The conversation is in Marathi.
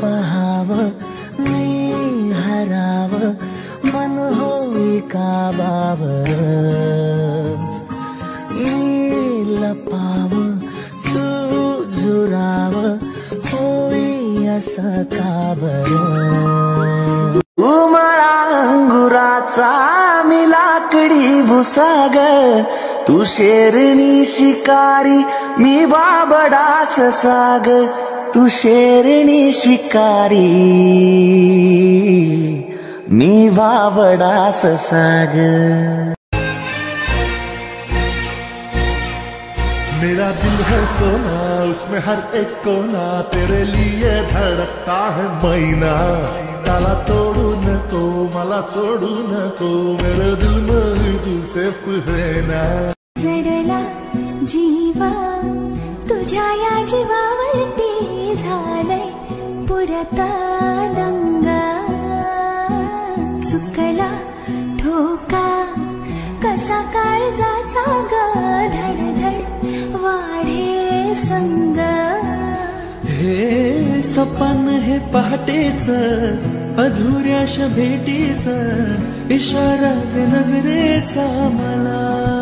पहाव मी हराव मन होई काबावर मी लपाव तू झुराव होई असं का बरं उमळा अंगुराचा मी लाकडी भुसाग तू शेरणी शिकारी मी बाबडास साग तू शेरणी शिकारी मी बाबडास साग मेरा दिल है सोना उसमें हर एक कोना तेरे लिए धड़कता है मैना त्याला तोडू नको मला सोडू नको मेरे दिल में तू सिर्फ रहना जडला जीवा तुझ्या या जीवावरती झालंय पुरता दंगा चुकला ठोका कसा काळजाचा ग धडधड वाढे संग हे सपन हे पहाटेच अधुऱ्याश भेटीच इशारा नजरेचा मला